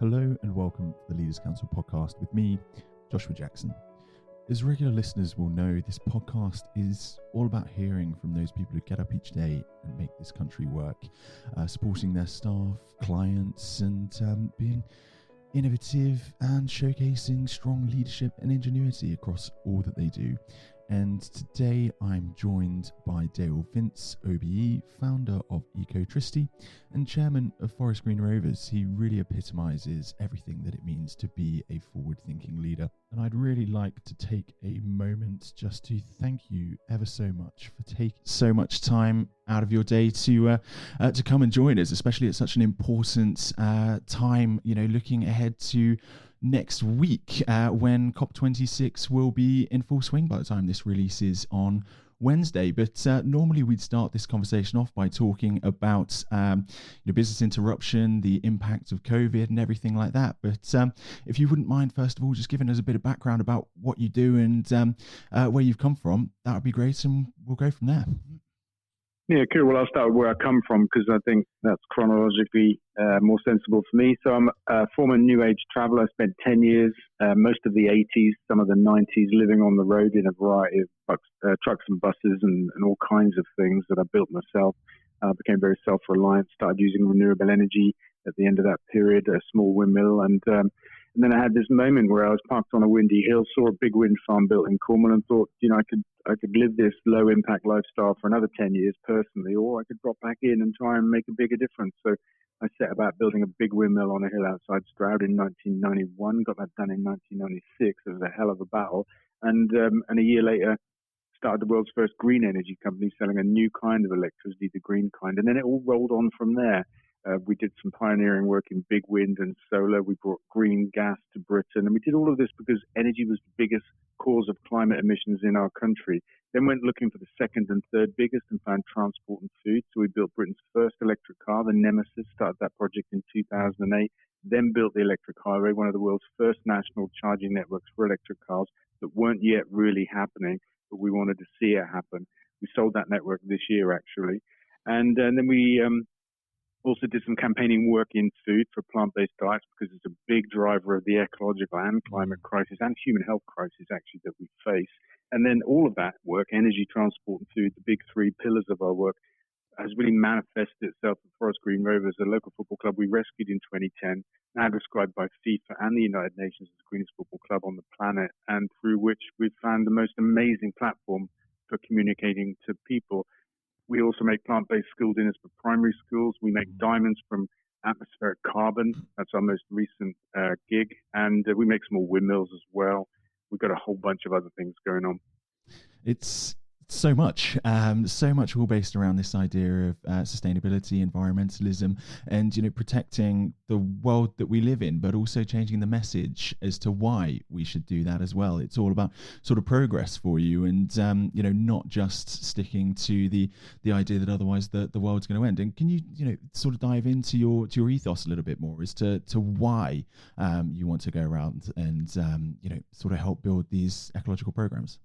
Hello and welcome to the Leaders Council podcast with me, Joshua Jackson. As regular listeners will know, this podcast is all about hearing from those people who get up each day and make this country work, supporting their staff, clients, and being innovative and showcasing strong leadership and ingenuity across all that they do. And today I'm joined by Dale Vince, OBE, founder of Ecotricity and chairman of Forest Green Rovers. He really epitomizes everything that it means to be a forward-thinking leader. And I'd really like to take a moment just to thank you ever so much for taking so much time out of your day to come and join us, especially at such an important time, looking ahead to next week when COP26 will be in full swing by the time this releases on Wednesday. But normally we'd start this conversation off by talking about business interruption, the impact of COVID and everything like that. But if you wouldn't mind, first of all, just giving us a bit of background about what you do and where you've come from, that would be great, and we'll go from there. Yeah, cool. Well, I'll start with where I come from because I think that's chronologically more sensible for me. So I'm a former New Age traveler. I spent 10 years, most of the 80s, some of the 90s, living on the road in a variety of trucks and buses and all kinds of things that I built myself. Became very self-reliant, started using renewable energy at the end of that period, a small windmill. And then I had this moment where I was parked on a windy hill, saw a big wind farm built in Cornwall and thought, I could live this low impact lifestyle for another 10 years personally, or I could drop back in and try and make a bigger difference. So I set about building a big windmill on a hill outside Stroud in 1991, got that done in 1996. It was a hell of a battle. And a year later, started the world's first green energy company selling a new kind of electricity, the green kind. And then it all rolled on from there. We did some pioneering work in big wind and solar. We brought green gas to Britain. And we did all of this because energy was the biggest cause of climate emissions in our country. Then went looking for the second and third biggest and found transport and food. So we built Britain's first electric car, the Nemesis, started that project in 2008. Then built the electric highway, one of the world's first national charging networks for electric cars that weren't yet really happening, but we wanted to see it happen. We sold that network this year, actually. And then we also did some campaigning work in food for plant-based diets because it's a big driver of the ecological and climate crisis and human health crisis, actually, that we face. And then all of that work, energy, transport, and food, the big three pillars of our work, has really manifested itself at Forest Green Rovers, a local football club we rescued in 2010, now described by FIFA and the United Nations as the greenest football club on the planet, and through which we've found the most amazing platform for communicating to people. We also make plant-based school dinners for primary schools. We make diamonds from atmospheric carbon. That's our most recent gig. And we make small windmills as well. We've got a whole bunch of other things going on. It's so much all based around this idea of sustainability, environmentalism, and protecting the world that we live in, but also changing the message as to why we should do that as well. It's all about sort of progress for you, and not just sticking to the idea that otherwise the world's going to end. And can you sort of dive into your ethos a little bit more as to why you want to go around and sort of help build these ecological programs?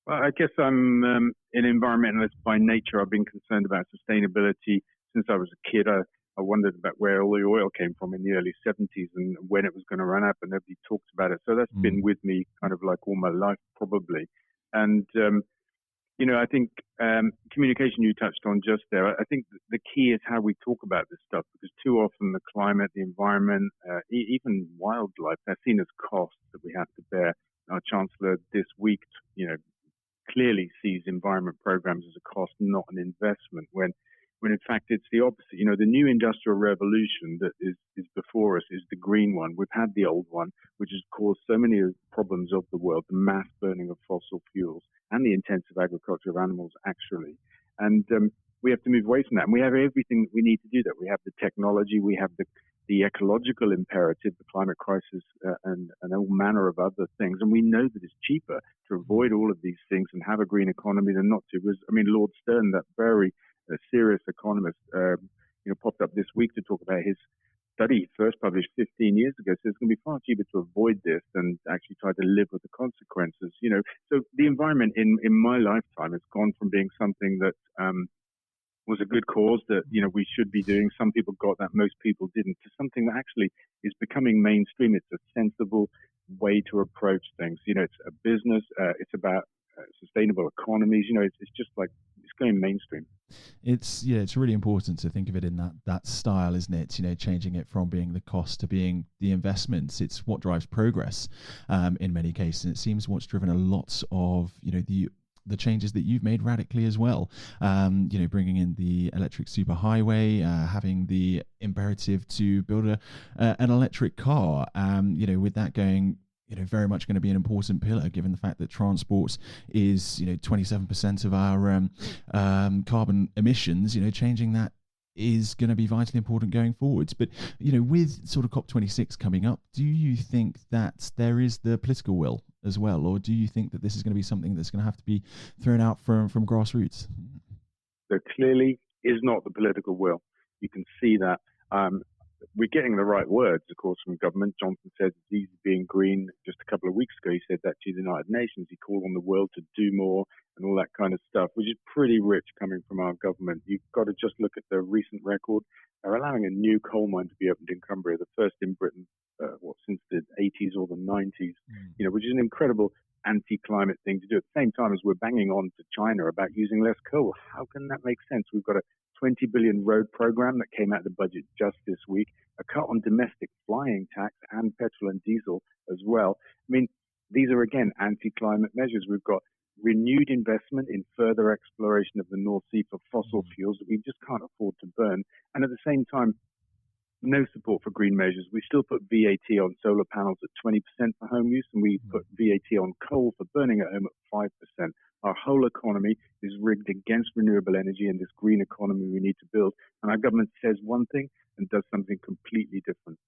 Well, I guess I'm an environmentalist by nature. I've been concerned about sustainability since I was a kid. I wondered about where all the oil came from in the early 70s and when it was going to run up, and nobody talks about it. So that's been with me kind of like all my life, probably. And, I think communication you touched on just there, I think the key is how we talk about this stuff, because too often the climate, the environment, even wildlife, they're seen as costs that we have to bear. Our Chancellor this week, clearly sees environment programs as a cost, not an investment, when in fact it's the opposite. The new industrial revolution that is before us is the green one. We've had the old one, which has caused so many of the problems of the world, the mass burning of fossil fuels and the intensive agriculture of animals, actually. And we have to move away from that. And we have everything that we need to do that. We have the technology, we have the ecological imperative, the climate crisis, and all manner of other things. And we know that it's cheaper to avoid all of these things and have a green economy than not to. Lord Stern, that very serious economist, popped up this week to talk about his study, first published 15 years ago. So it's going to be far cheaper to avoid this than actually try to live with the consequences. So the environment in my lifetime has gone from being something that was a good cause that, we should be doing. Some people got that, most people didn't, to something that actually is becoming mainstream. It's a sensible way to approach things. It's a business. It's about sustainable economies. It's just like it's going mainstream. It's really important to think of it in that style, isn't it? Changing it from being the cost to being the investments. It's what drives progress in many cases. And it seems what's driven a lot of the changes that you've made radically as well. Bringing in the electric superhighway, having the imperative to build an electric car. With that going, very much going to be an important pillar, given the fact that transport is 27% of our carbon emissions. Changing that is going to be vitally important going forwards. But with sort of COP26 coming up, do you think that there is the political will as well, or do you think that this is going to be something that's going to have to be thrown out from grassroots? There clearly is not the political will. You can see that. We're getting the right words, of course, from government. Johnson said it's easy being green. Just a couple of weeks ago, he said that to the United Nations. He called on the world to do more and all that kind of stuff, which is pretty rich coming from our government. You've got to just look at the recent record. They're allowing a new coal mine to be opened in Cumbria, the first in Britain, since the 80s or the 90s, which is an incredible anti-climate thing to do at the same time as we're banging on to China about using less coal. How can that make sense? We've got a 20 billion road program that came out of the budget just this week, a cut on domestic flying tax and petrol and diesel as well. I mean, these are, again, anti-climate measures. We've got renewed investment in further exploration of the North Sea for fossil fuels that we just can't afford to burn. And at the same time, no support for green measures. We still put VAT on solar panels at 20% for home use, and we put VAT on coal for burning at home at 5%. Our whole economy is rigged against renewable energy and this green economy we need to build. And our government says one thing and does something completely different.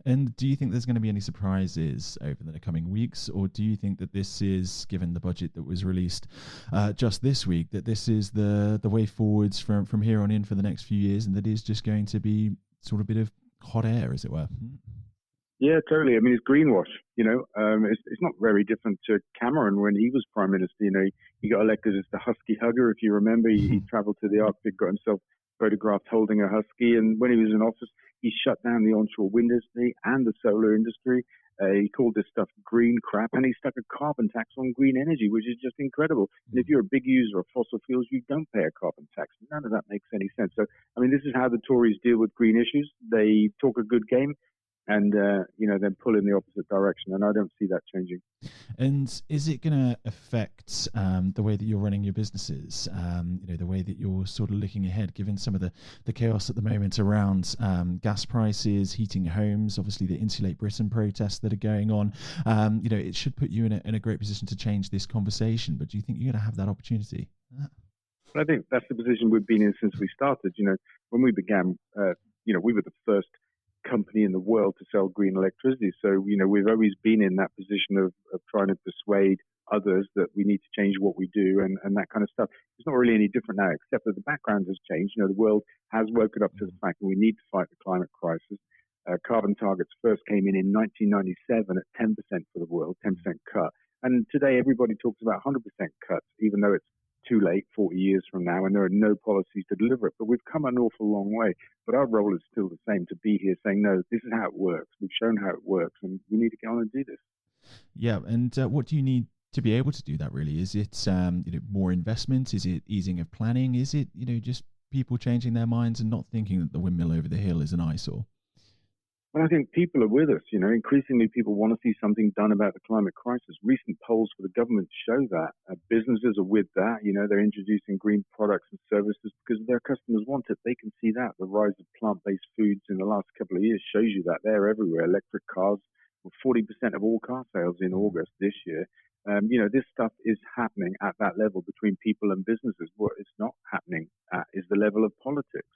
And do you think there's going to be any surprises over the coming weeks, or do you think that this is, given the budget that was released just this week, that this is the way forwards from here on in for the next few years, and that is just going to be sort of a bit of hot air, as it were? Yeah, totally. I mean, it's greenwash. It's not very different to Cameron when he was prime minister. He got elected as the husky hugger. If you remember, he travelled to the Arctic, got himself photographed holding a husky, and when he was in office, he shut down the onshore wind industry and the solar industry. He called this stuff green crap, and he stuck a carbon tax on green energy, which is just incredible. And if you're a big user of fossil fuels, you don't pay a carbon tax. None of that makes any sense. So, I mean, this is how the Tories deal with green issues. They talk a good game, and then pull in the opposite direction, and I don't see that changing. And is it going to affect the way that you're running your businesses? The way that you're sort of looking ahead, given some of the chaos at the moment around gas prices, heating homes, obviously the Insulate Britain protests that are going on. It should put you in a great position to change this conversation. But do you think you're going to have that opportunity? Well, I think that's the position we've been in since we started. When we began, we were the first company in the world to sell green electricity. So, we've always been in that position of trying to persuade others that we need to change what we do and that kind of stuff. It's not really any different now, except that the background has changed. The world has woken up to the fact that we need to fight the climate crisis. Carbon targets first came in 1997 at 10% for the world, 10% cut. And today everybody talks about 100% cuts, even though it's too late 40 years from now and there are no policies to deliver it. But we've come an awful long way. But our role is still the same, to be here saying, no, this is how it works. We've shown how it works and we need to get on and do this. Yeah. And what do you need to be able to do that, really? Is it more investment? Is it easing of planning? Is it just people changing their minds and not thinking that the windmill over the hill is an eyesore? Well, I think people are with us. Increasingly people want to see something done about the climate crisis. Recent polls for the government show that. Businesses are with that. They're introducing green products and services because their customers want it. They can see that. The rise of plant-based foods in the last couple of years shows you that. They're everywhere. Electric cars were 40% of all car sales in August this year. This stuff is happening at that level between people and businesses. What it's not happening at is the level of politics.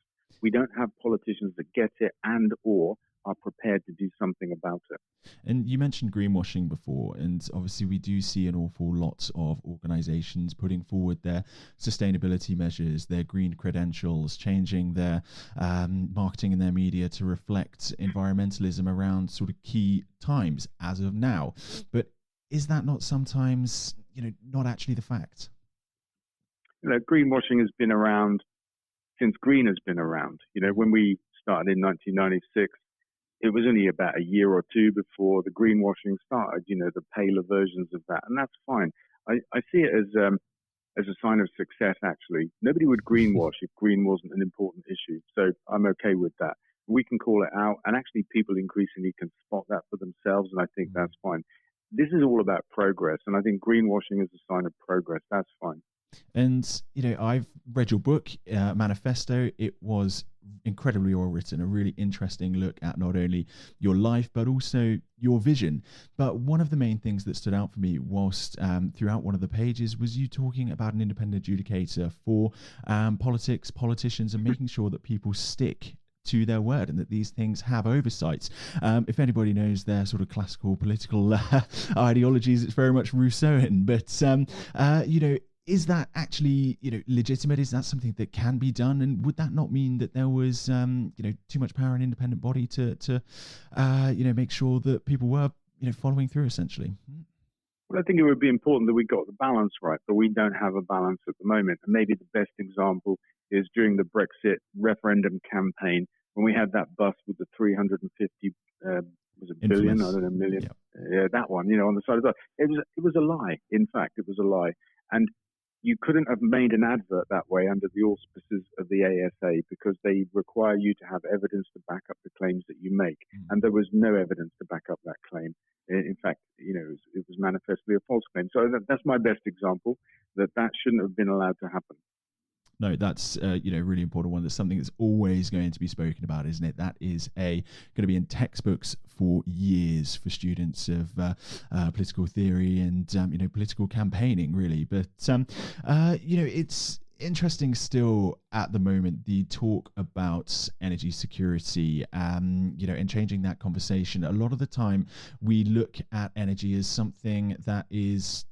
We don't have politicians that get it and or are prepared to do something about it. And you mentioned greenwashing before, and obviously we do see an awful lot of organisations putting forward their sustainability measures, their green credentials, changing their marketing and their media to reflect environmentalism around sort of key times as of now. But is that not sometimes, not actually the fact? Greenwashing has been around since green has been around. When we started in 1996, it was only about a year or two before the greenwashing started, the paler versions of that. And that's fine. I see it as a sign of success, actually. Nobody would greenwash if green wasn't an important issue. So I'm okay with that. We can call it out, and actually people increasingly can spot that for themselves, and I think that's fine. This is all about progress, and I think greenwashing is a sign of progress. That's fine. And, I've read your book, Manifesto. It was incredibly well written, a really interesting look at not only your life, but also your vision. But one of the main things that stood out for me whilst throughout one of the pages was you talking about an independent adjudicator for politicians, and making sure that people stick to their word and that these things have oversights. If anybody knows their sort of classical political ideologies, it's very much Rousseauian. But, is that actually, legitimate? Is that something that can be done? And would that not mean that there was, too much power in an independent body to make sure that people were, following through, essentially? Well, I think it would be important that we got the balance right, but we don't have a balance at the moment. And maybe the best example is during the Brexit referendum campaign, when we had that bus with the 350 was it billion? Infamous. I don't know, million. Yeah. Yeah, that one. On the side of the bus. It was a lie. In fact, it was a lie. And you couldn't have made an advert that way under the auspices of the ASA, because they require you to have evidence to back up the claims that you make. And there was no evidence to back up that claim. In fact, it was manifestly a false claim. So that's my best example, that shouldn't have been allowed to happen. No, that's a really important one. That's something that's always going to be spoken about, isn't it? That is going to be in textbooks for years for students of political theory and political campaigning, really. But it's interesting still at the moment, the talk about energy security, and changing that conversation. A lot of the time, we look at energy as something that is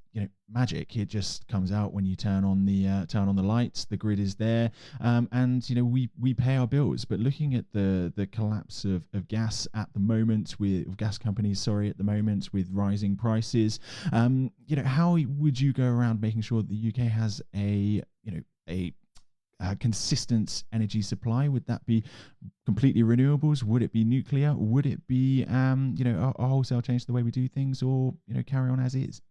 magic. It just comes out when you turn on the lights. The grid is there, and we pay our bills. But looking at the collapse of gas at the moment, with gas companies, at the moment, with rising prices, how would you go around making sure that the UK has a consistent energy supply? Would that be completely renewables? Would it be nuclear? Would it be a wholesale change to the way we do things, or carry on as is?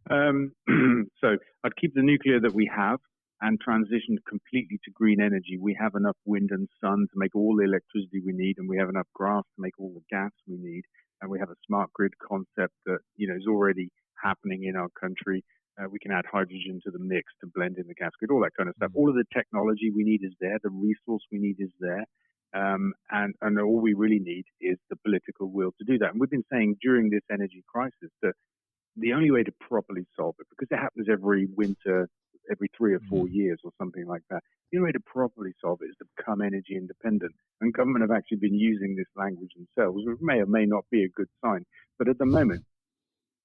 So I'd keep the nuclear that we have and transition completely to green energy. We have enough wind and sun to make all the electricity we need, and we have enough grass to make all the gas we need. And we have a smart grid concept that is already happening in our country. We can add hydrogen to the mix to blend in the gas grid, all that kind of stuff. All of the technology we need is there. The resource we need is there. And all we really need is the political will to do that. And we've been saying during this energy crisis that the only way to properly solve it, because it happens every winter, every 3 or 4 years or something like that, the only way to properly solve it is to become energy independent. And government have actually been using this language themselves, which may or may not be a good sign. But at the moment,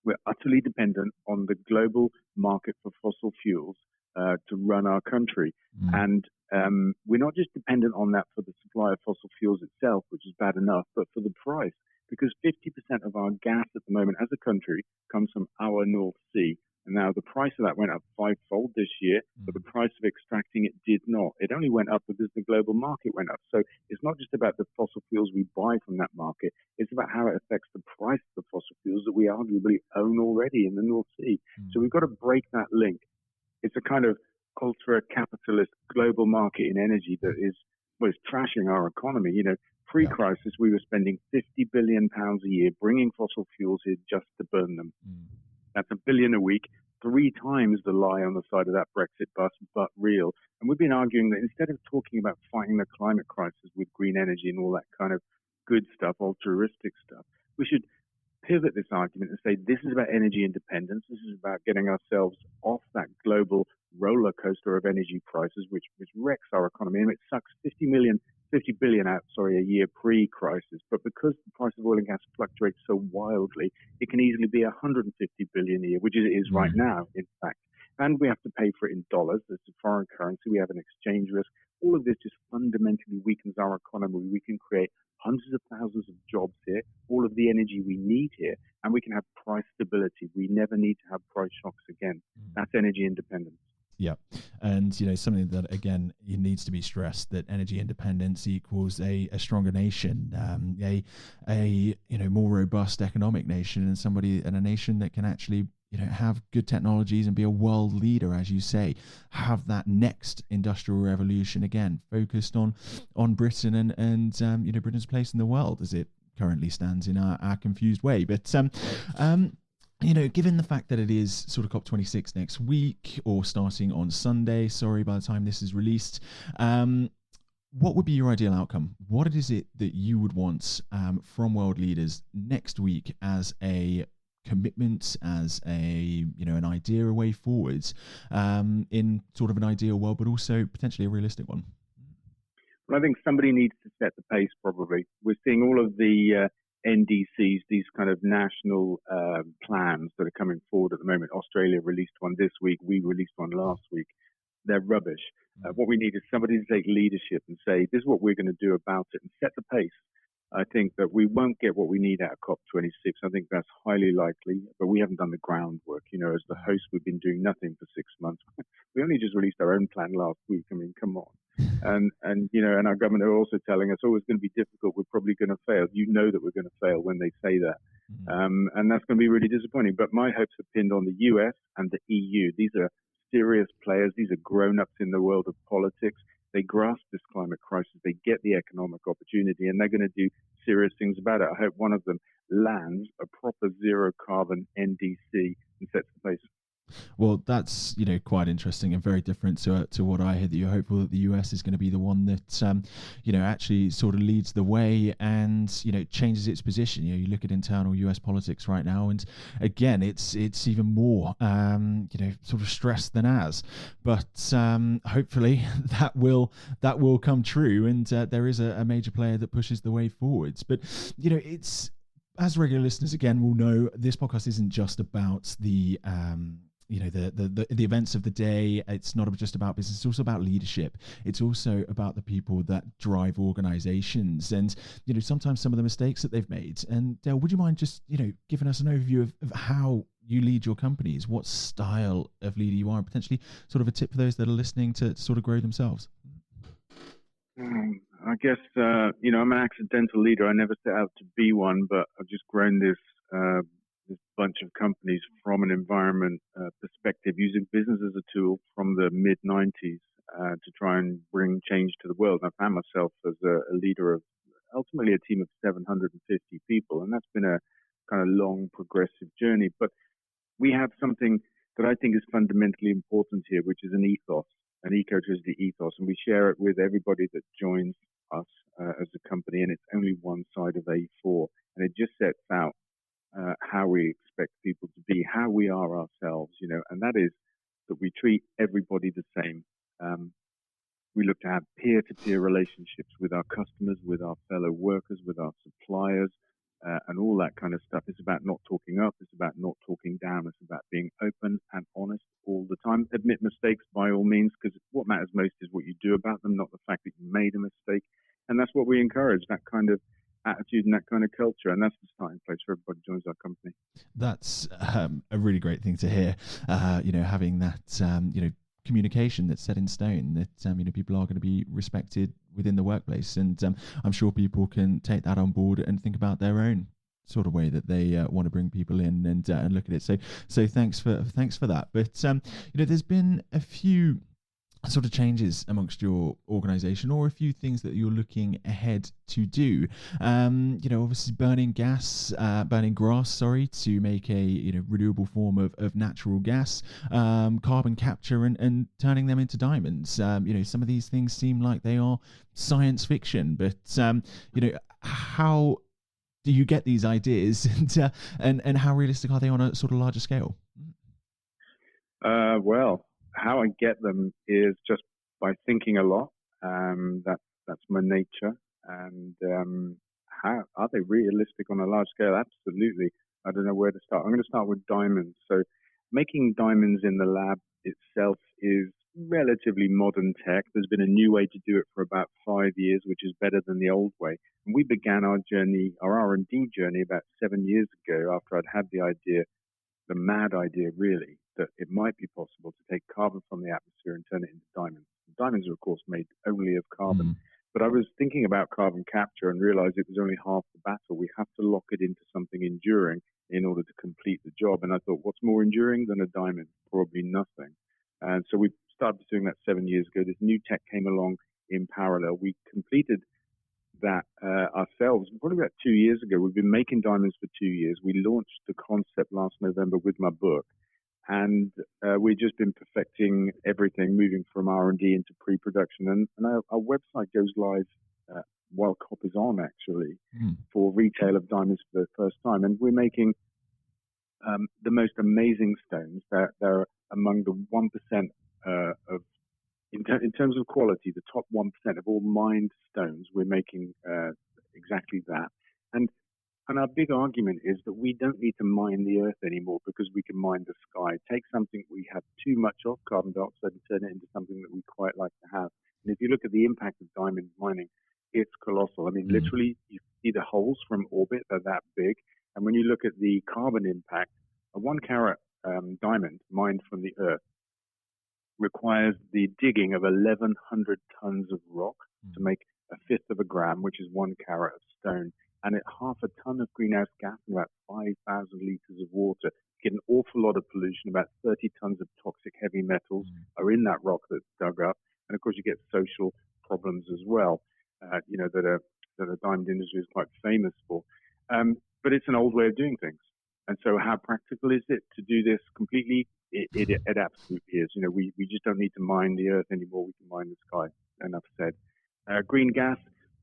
we're utterly dependent on the global market for fossil fuels to run our country. And we're not just dependent on that for the supply of fossil fuels itself, which is bad enough, but for the price. Because 50% of our gas at the moment as a country comes from our North Sea. And now the price of that went up 5-fold this year, but the price of extracting it did not. It only went up because the global market went up. So it's not just about the fossil fuels we buy from that market. It's about how it affects the price of the fossil fuels that we arguably own already in the North Sea. So we've got to break that link. It's a kind of ultra-capitalist global market in energy that is trashing our economy. Pre-crisis, we were spending £50 billion a year bringing fossil fuels here just to burn them. That's $1 billion a week, 3 times the lie on the side of that Brexit bus, but real. And we've been arguing that instead of talking about fighting the climate crisis with green energy and all that kind of good stuff, altruistic stuff, we should pivot this argument and say this is about energy independence. This is about getting ourselves off that global roller coaster of energy prices, which wrecks our economy. And it sucks 50 billion out, a year pre-crisis. But because the price of oil and gas fluctuates so wildly, it can easily be 150 billion a year, which it is right now, in fact. And we have to pay for it in dollars. There's a foreign currency. We have an exchange risk. All of this just fundamentally weakens our economy. We can create hundreds of thousands of jobs here, all of the energy we need here, and we can have price stability. We never need to have price shocks again. That's energy independence. Yeah, and something that again it needs to be stressed, that energy independence equals a stronger nation, a more robust economic nation, and a nation that can actually have good technologies and be a world leader, as you say, have that next industrial revolution again focused on Britain and Britain's place in the world as it currently stands in our confused way. But given the fact that it is sort of COP26 next week, or starting on Sunday, sorry, by the time this is released, what would be your ideal outcome? What is it that you would want from world leaders next week as a commitment, as an idea, a way forwards, in sort of an ideal world, but also potentially a realistic one? Well, I think somebody needs to set the pace, probably. We're seeing all of the NDCs, these kind of national plans that are coming forward at the moment. Australia released one this week. We released one last week. They're rubbish. What we need is somebody to take leadership and say, this is what we're going to do about it, and set the pace. I think that we won't get what we need out of COP26. I think that's highly likely, but we haven't done the groundwork. As the host, we've been doing nothing for 6 months. We only just released our own plan last week. I mean, come on. And our government are also telling us, it's going to be difficult. We're probably going to fail. You know that we're going to fail when they say that. And that's going to be really disappointing. But my hopes are pinned on the US and the EU. These are serious players. These are grown-ups in the world of politics. They grasp this climate crisis. They get the economic opportunity, and they're going to do serious things about it. I hope one of them lands a proper zero carbon NDC and sets the pace. Well, that's quite interesting and very different to what I heard. That you're hopeful that the US is going to be the one that actually sort of leads the way and changes its position. You look at internal US politics right now, and again, it's even more sort of stressed than as. But hopefully that will come true, and there is a major player that pushes the way forwards. But it's, as regular listeners again will know, this podcast isn't just about the the events of the day. It's not just about business. It's also about leadership. It's also about the people that drive organizations, and sometimes some of the mistakes that they've made. And Dale, would you mind just giving us an overview of how you lead your companies, what style of leader you are, and potentially sort of a tip for those that are listening to sort of grow themselves? I guess I'm an accidental leader. I never set out to be one, but I've just grown this bunch of companies from an environment perspective, using business as a tool from the mid-90s to try and bring change to the world. And I found myself as a leader of ultimately a team of 750 people, and that's been a kind of long, progressive journey. But we have something that I think is fundamentally important here, which is an ethos, an Ecotricity ethos, and we share it with everybody that joins us as a company, and it's only one side of A4, and it just sets out how we expect people to be, how we are ourselves, and that is that we treat everybody the same. We look to have peer-to-peer relationships with our customers, with our fellow workers, with our suppliers, and all that kind of stuff. It's about not talking up. It's about not talking down. It's about being open and honest all the time. Admit mistakes by all means, because what matters most is what you do about them, not the fact that you made a mistake. And that's what we encourage, that kind of attitude and that kind of culture, and that's the starting place for everybody who joins our company. That's a really great thing to hear. Having that communication that's set in stone, that people are going to be respected within the workplace, and I'm sure people can take that on board and think about their own sort of way that they want to bring people in and look at it. So thanks for that. But there's been a few sort of changes amongst your organization, or a few things that you're looking ahead to do. Obviously burning grass, to make a renewable form of natural gas, carbon capture, and turning them into diamonds. Some of these things seem like they are science fiction, but how do you get these ideas, and how realistic are they on a sort of larger scale? Well, how I get them is just by thinking a lot. That's my nature. And how are they realistic on a large scale? Absolutely. I don't know where to start. I'm going to start with diamonds. So making diamonds in the lab itself is relatively modern tech. There's been a new way to do it for about 5 years, which is better than the old way. And we began our journey, our R&D journey, about 7 years ago after I'd had the idea, the mad idea really, that it might be possible to take carbon from the atmosphere and turn it into diamonds. Diamonds are, of course, made only of carbon. But I was thinking about carbon capture and realized it was only half the battle. We have to lock it into something enduring in order to complete the job. And I thought, what's more enduring than a diamond? Probably nothing. And so we started doing that 7 years ago. This new tech came along in parallel. We completed that ourselves probably about 2 years ago. We've been making diamonds for 2 years. We launched the concept last November with my book. And we've just been perfecting everything, moving from R&D into pre-production. And our website goes live while COP is on, actually, for retail of diamonds for the first time. And we're making the most amazing stones. They're among the 1% of, in terms of quality, the top 1% of all mined stones. We're making exactly that. And our big argument is that we don't need to mine the earth anymore because we can mine the sky. Take something we have too much of, carbon dioxide, and turn it into something that we quite like to have. And if you look at the impact of diamond mining, it's colossal. I mean, literally, you see the holes from orbit, they're that big. And when you look at the carbon impact, a 1 carat diamond mined from the earth requires the digging of 1,100 tons of rock to make a fifth of a gram, which is 1 carat of stone. And at half a ton of greenhouse gas and about 5,000 litres of water, you get an awful lot of pollution. About 30 tons of toxic heavy metals are in that rock that's dug up. And of course, you get social problems as well, that the diamond industry is quite famous for. But it's an old way of doing things. And so how practical is it to do this completely? It absolutely is. We just don't need to mine the earth anymore. We can mine the sky. Enough said. Green gas.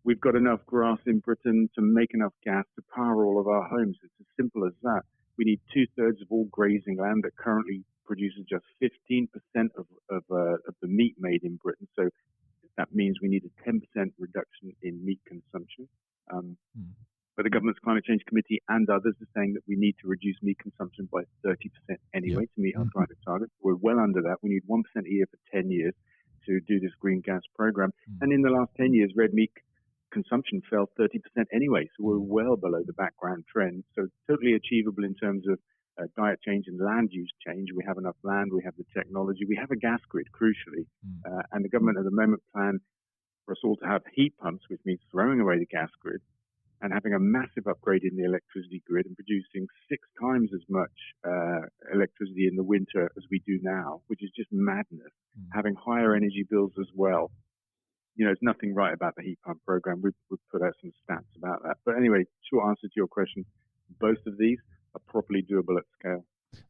We've got enough grass in Britain to make enough gas to power all of our homes. It's as simple as that. We need 2/3 of all grazing land that currently produces just 15% of the meat made in Britain. So that means we need a 10% reduction in meat consumption. But the government's Climate Change Committee and others are saying that we need to reduce meat consumption by 30% anyway to meet our climate targets. We're well under that. We need 1% a year for 10 years to do this green gas program. And in the last 10 years, red meat consumption fell 30% anyway, so we're well below the background trend. So totally achievable in terms of diet change and land use change. We have enough land, we have the technology, we have a gas grid, crucially, and the government at the moment plan for us all to have heat pumps, which means throwing away the gas grid and having a massive upgrade in the electricity grid and producing 6 times as much electricity in the winter as we do now, which is just madness. Having higher energy bills as well. There's nothing right about the heat pump program. We've put out some stats about that. But anyway, short answer to your question, both of these are properly doable at scale.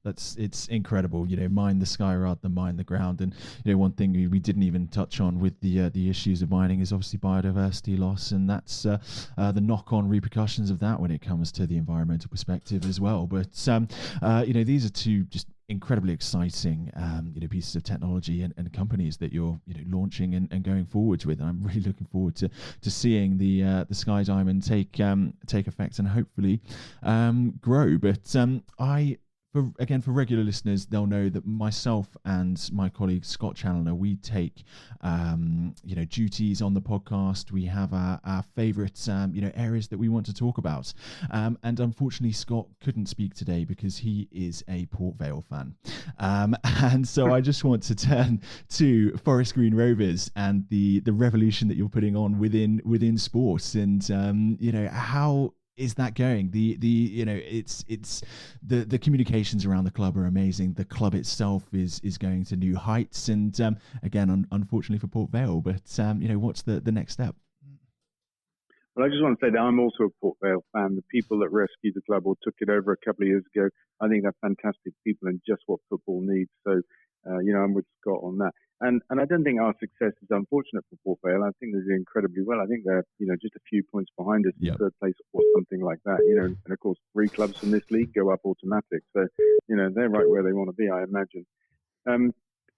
It's incredible, mine the sky rather than mine the ground. And one thing we didn't even touch on with the issues of mining is obviously biodiversity loss, and that's the knock-on repercussions of that when it comes to the environmental perspective as well. But these are two just incredibly exciting pieces of technology and companies that you're launching and going forwards with. And I'm really looking forward to seeing the Sky Diamond take effect and hopefully grow. But for regular listeners, they'll know that myself and my colleague Scott Challoner, we take duties on the podcast. We have our favourite areas that we want to talk about, and unfortunately Scott couldn't speak today because he is a Port Vale fan, and so I just want to turn to Forest Green Rovers and the revolution that you're putting on within sports, and how is that going? It's the communications around the club are amazing. The club itself is going to new heights, and again, unfortunately for Port Vale, but what's the next step? Well, I just want to say that I'm also a Port Vale fan. The people that rescued the club or took it over a couple of years ago, I think they're fantastic people and just what football needs. So, I'm with Scott on that. And I don't think our success is unfortunate for Port Vale. I think they're doing incredibly well. I think they're, just a few points behind us in third place or something like that. And of course, 3 clubs from this league go up automatic. So, they're right where they want to be, I imagine.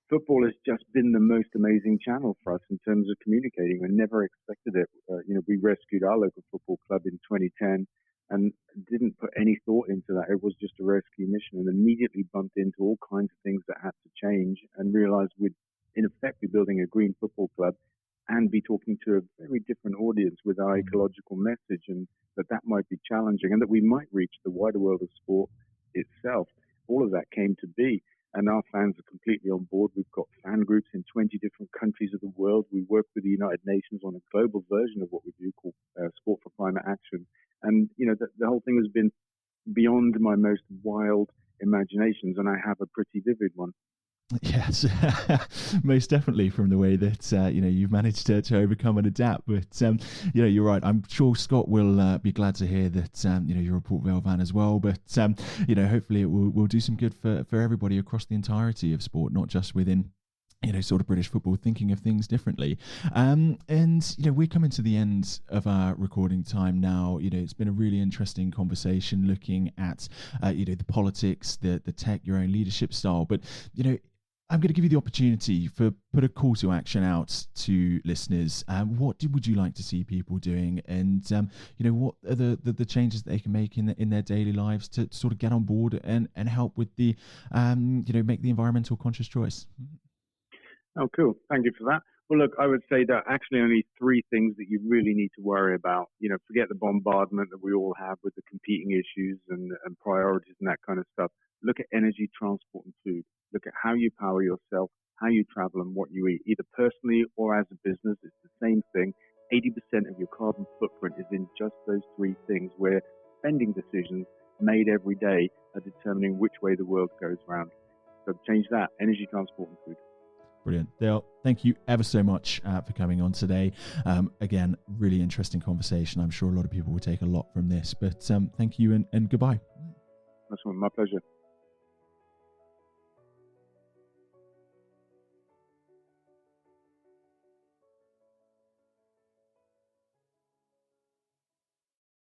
Football has just been the most amazing channel for us in terms of communicating. I never expected it. We rescued our local football club in 2010 and didn't put any thought into that. It was just a rescue mission, and immediately bumped into all kinds of things that had to change and realized we'd in effect be building a green football club and be talking to a very different audience with our ecological message, and that might be challenging and that we might reach the wider world of sport itself. All of that came to be. and our fans are completely on board. We've got fan groups in 20 different countries of the world. We work with the United Nations on a global version of what we do called Sport for Climate Action. And, the whole thing has been beyond my most wild imaginations, and I have a pretty vivid one. Yes, most definitely, from the way that you've managed to overcome and adapt. But you're right. I'm sure Scott will be glad to hear that you're a Port Vale fan as well. But hopefully it will do some good for everybody across the entirety of sport, not just within sort of British football, thinking of things differently. And we're coming to the end of our recording time now. It's been a really interesting conversation looking at the politics, the tech, your own leadership style. But I'm going to give you the opportunity put a call to action out to listeners. What would you like to see people doing, and what are the changes that they can make in their daily lives to sort of get on board and help with the make the environmental conscious choice? Oh, cool. Thank you for that. Well, look, I would say that actually only 3 things that you really need to worry about. Forget the bombardment that we all have with the competing issues and priorities and that kind of stuff. Look at energy, transport, and food. Look at how you power yourself, how you travel, and what you eat, either personally or as a business. It's the same thing. 80% of your carbon footprint is in just those 3 things, where spending decisions made every day are determining which way the world goes round. So change that: energy, transport, and food. Brilliant. Dale, thank you ever so much for coming on today. Again, really interesting conversation. I'm sure a lot of people will take a lot from this, but thank you and goodbye. That's my pleasure.